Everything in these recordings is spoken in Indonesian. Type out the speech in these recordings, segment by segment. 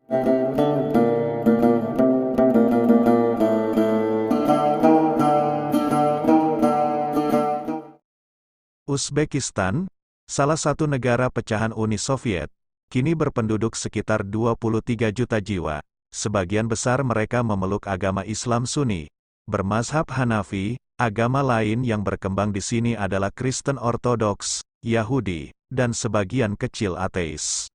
Uzbekistan, salah satu negara pecahan Uni Soviet, kini berpenduduk sekitar 23 juta jiwa. Sebagian besar mereka memeluk agama Islam Sunni, bermazhab Hanafi. Agama lain yang berkembang di sini adalah Kristen Ortodoks, Yahudi, dan sebagian kecil ateis.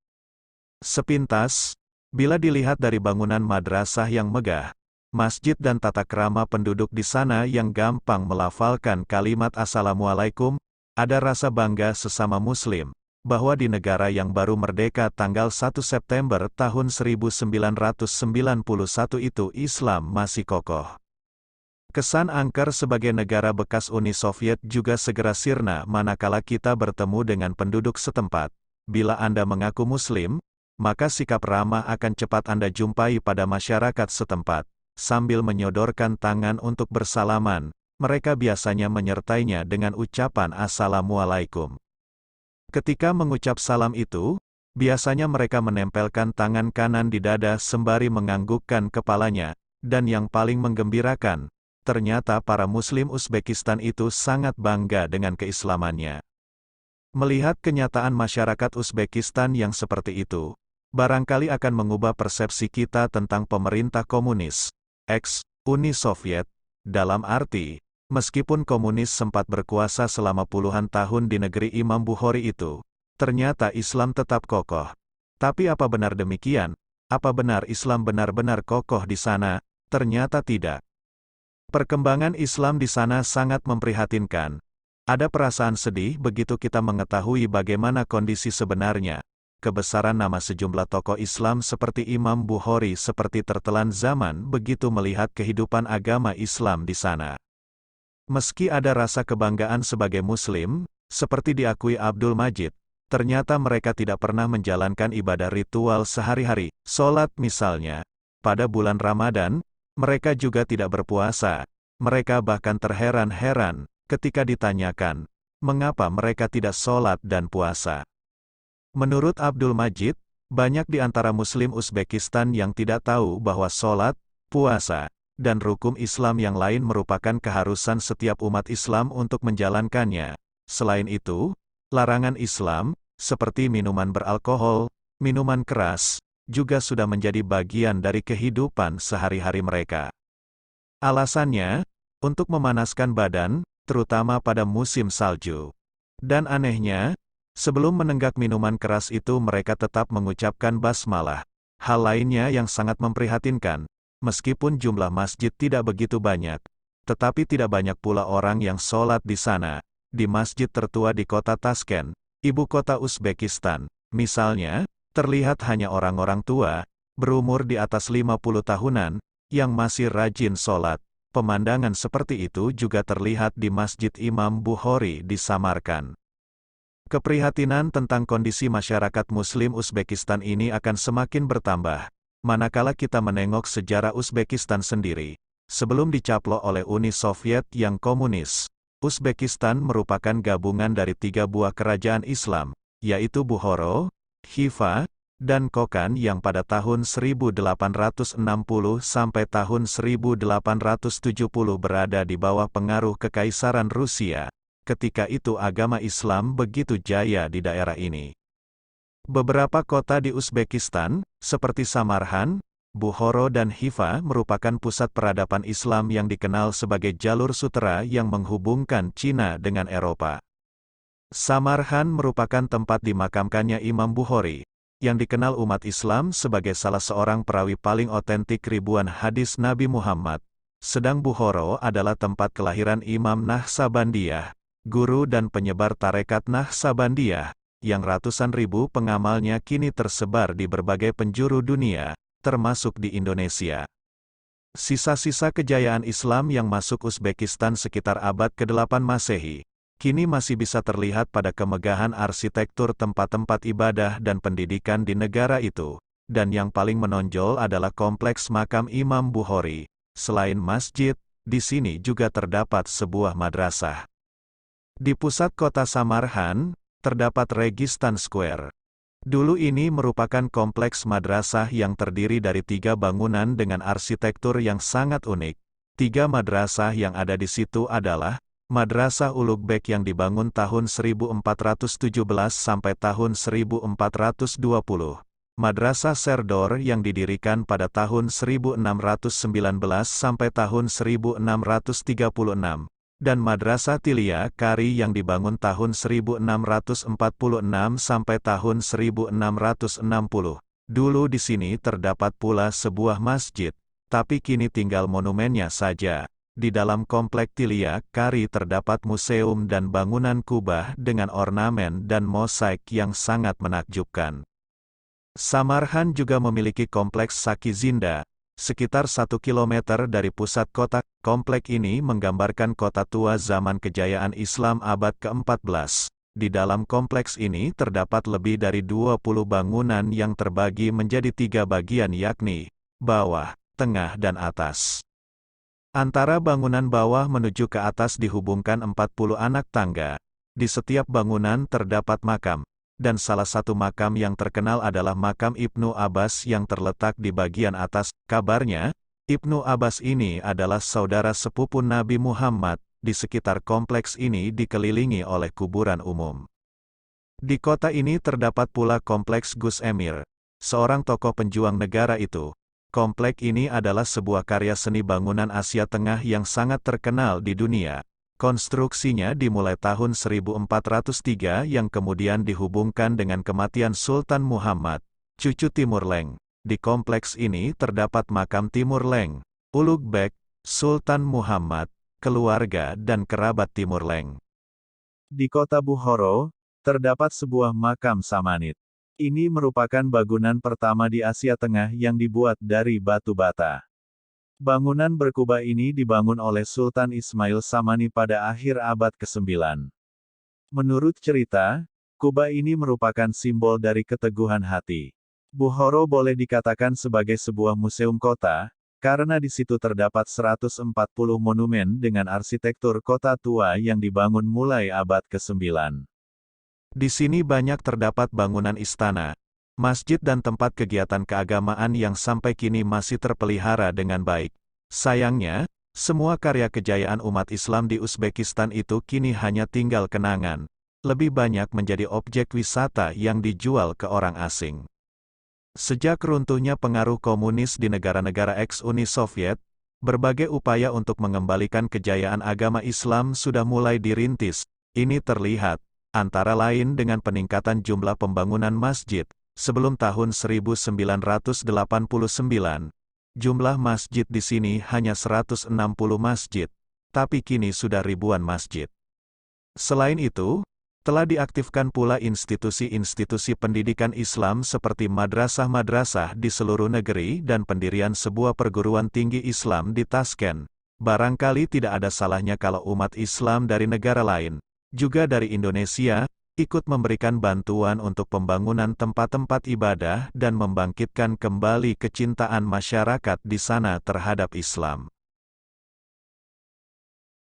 Sepintas, bila dilihat dari bangunan madrasah yang megah, masjid dan tata krama penduduk di sana yang gampang melafalkan kalimat Assalamualaikum, ada rasa bangga sesama Muslim, bahwa di negara yang baru merdeka tanggal 1 September tahun 1991 itu Islam masih kokoh. Kesan angker sebagai negara bekas Uni Soviet juga segera sirna manakala kita bertemu dengan penduduk setempat. Bila Anda mengaku Muslim, maka sikap ramah akan cepat Anda jumpai pada masyarakat setempat. Sambil menyodorkan tangan untuk bersalaman, mereka biasanya menyertainya dengan ucapan Assalamualaikum. Ketika mengucap salam itu, biasanya mereka menempelkan tangan kanan di dada sembari menganggukkan kepalanya, dan yang paling menggembirakan, ternyata para Muslim Uzbekistan itu sangat bangga dengan keislamannya. Melihat kenyataan masyarakat Uzbekistan yang seperti itu, barangkali akan mengubah persepsi kita tentang pemerintah komunis, ex-Uni Soviet, dalam arti, meskipun komunis sempat berkuasa selama puluhan tahun di negeri Imam Bukhari itu, ternyata Islam tetap kokoh. Tapi apa benar demikian? Apa benar Islam benar-benar kokoh di sana? Ternyata tidak. Perkembangan Islam di sana sangat memprihatinkan. Ada perasaan sedih begitu kita mengetahui bagaimana kondisi sebenarnya. Kebesaran nama sejumlah tokoh Islam seperti Imam Bukhari seperti tertelan zaman begitu melihat kehidupan agama Islam di sana. Meski ada rasa kebanggaan sebagai Muslim, seperti diakui Abdul Majid, ternyata mereka tidak pernah menjalankan ibadah ritual sehari-hari. Sholat misalnya, pada bulan Ramadan, mereka juga tidak berpuasa. Mereka bahkan terheran-heran ketika ditanyakan, mengapa mereka tidak sholat dan puasa. Menurut Abdul Majid, banyak di antara Muslim Uzbekistan yang tidak tahu bahwa sholat, puasa, dan rukun Islam yang lain merupakan keharusan setiap umat Islam untuk menjalankannya. Selain itu, larangan Islam, seperti minuman beralkohol, minuman keras, juga sudah menjadi bagian dari kehidupan sehari-hari mereka. Alasannya, untuk memanaskan badan, terutama pada musim salju. Dan anehnya, sebelum menenggak minuman keras itu mereka tetap mengucapkan basmalah. Hal lainnya yang sangat memprihatinkan, meskipun jumlah masjid tidak begitu banyak, tetapi tidak banyak pula orang yang sholat di sana. Di masjid tertua di kota Tashkent, ibu kota Uzbekistan, misalnya, terlihat hanya orang-orang tua, berumur di atas 50 tahunan, yang masih rajin sholat. Pemandangan seperti itu juga terlihat di Masjid Imam Bukhari di Samarkand. Keprihatinan tentang kondisi masyarakat Muslim Uzbekistan ini akan semakin bertambah, manakala kita menengok sejarah Uzbekistan sendiri. Sebelum dicaplok oleh Uni Soviet yang komunis, Uzbekistan merupakan gabungan dari 3 buah kerajaan Islam, yaitu Bukhara, Khiva, dan Kokand yang pada tahun 1860 sampai tahun 1870 berada di bawah pengaruh Kekaisaran Rusia. Ketika itu agama Islam begitu jaya di daerah ini. Beberapa kota di Uzbekistan, seperti Samarkand, Bukhara dan Khiva merupakan pusat peradaban Islam yang dikenal sebagai jalur sutera yang menghubungkan Cina dengan Eropa. Samarkand merupakan tempat dimakamkannya Imam Bukhari, yang dikenal umat Islam sebagai salah seorang perawi paling otentik ribuan hadis Nabi Muhammad. Sedang Bukhara adalah tempat kelahiran Imam Naqsabandiyah, guru dan penyebar tarekat Naqsabandiyah, yang ratusan ribu pengamalnya kini tersebar di berbagai penjuru dunia, termasuk di Indonesia. Sisa-sisa kejayaan Islam yang masuk Uzbekistan sekitar abad ke-8 Masehi, kini masih bisa terlihat pada kemegahan arsitektur tempat-tempat ibadah dan pendidikan di negara itu, dan yang paling menonjol adalah kompleks makam Imam Bukhari. Selain masjid, di sini juga terdapat sebuah madrasah. Di pusat kota Samarkand, terdapat Registan Square. Dulu ini merupakan kompleks madrasah yang terdiri dari 3 bangunan dengan arsitektur yang sangat unik. 3 madrasah yang ada di situ adalah Madrasah Ulugh Bek yang dibangun tahun 1417 sampai tahun 1420. Madrasah Serdor yang didirikan pada tahun 1619 sampai tahun 1636. Dan Madrasah Tilia Kari yang dibangun tahun 1646 sampai tahun 1660. Dulu di sini terdapat pula sebuah masjid, tapi kini tinggal monumennya saja. Di dalam komplek Tilia Kari terdapat museum dan bangunan kubah dengan ornamen dan mosaik yang sangat menakjubkan. Samarhan juga memiliki kompleks Saki Zinda, sekitar 1 kilometer dari pusat kota. Komplek ini menggambarkan kota tua zaman kejayaan Islam abad ke-14. Di dalam kompleks ini terdapat lebih dari 20 bangunan yang terbagi menjadi 3 bagian yakni bawah, tengah dan atas. Antara bangunan bawah menuju ke atas dihubungkan 40 anak tangga. Di setiap bangunan terdapat makam, dan salah satu makam yang terkenal adalah makam Ibnu Abbas yang terletak di bagian atas. Kabarnya, Ibnu Abbas ini adalah saudara sepupu Nabi Muhammad. Di sekitar kompleks ini dikelilingi oleh kuburan umum. Di kota ini terdapat pula kompleks Gus Emir, seorang tokoh penjuang negara itu. Komplek ini adalah sebuah karya seni bangunan Asia Tengah yang sangat terkenal di dunia. Konstruksinya dimulai tahun 1403 yang kemudian dihubungkan dengan kematian Sultan Muhammad, cucu Timur Leng. Di kompleks ini terdapat makam Timur Leng, Ulugh Bek, Sultan Muhammad, keluarga dan kerabat Timur Leng. Di kota Bukhara, terdapat sebuah makam Samanid. Ini merupakan bangunan pertama di Asia Tengah yang dibuat dari batu bata. Bangunan berkubah ini dibangun oleh Sultan Ismail Samani pada akhir abad ke-9. Menurut cerita, kubah ini merupakan simbol dari keteguhan hati. Bukhara boleh dikatakan sebagai sebuah museum kota, karena di situ terdapat 140 monumen dengan arsitektur kota tua yang dibangun mulai abad ke-9. Di sini banyak terdapat bangunan istana, masjid dan tempat kegiatan keagamaan yang sampai kini masih terpelihara dengan baik. Sayangnya, semua karya kejayaan umat Islam di Uzbekistan itu kini hanya tinggal kenangan. Lebih banyak menjadi objek wisata yang dijual ke orang asing. Sejak runtuhnya pengaruh komunis di negara-negara ex-Uni Soviet, berbagai upaya untuk mengembalikan kejayaan agama Islam sudah mulai dirintis. Ini terlihat, antara lain dengan peningkatan jumlah pembangunan masjid. Sebelum tahun 1989, jumlah masjid di sini hanya 160 masjid, tapi kini sudah ribuan masjid. Selain itu, telah diaktifkan pula institusi-institusi pendidikan Islam seperti madrasah-madrasah di seluruh negeri dan pendirian sebuah perguruan tinggi Islam di Tashkent. Barangkali tidak ada salahnya kalau umat Islam dari negara lain, juga dari Indonesia, ikut memberikan bantuan untuk pembangunan tempat-tempat ibadah dan membangkitkan kembali kecintaan masyarakat di sana terhadap Islam.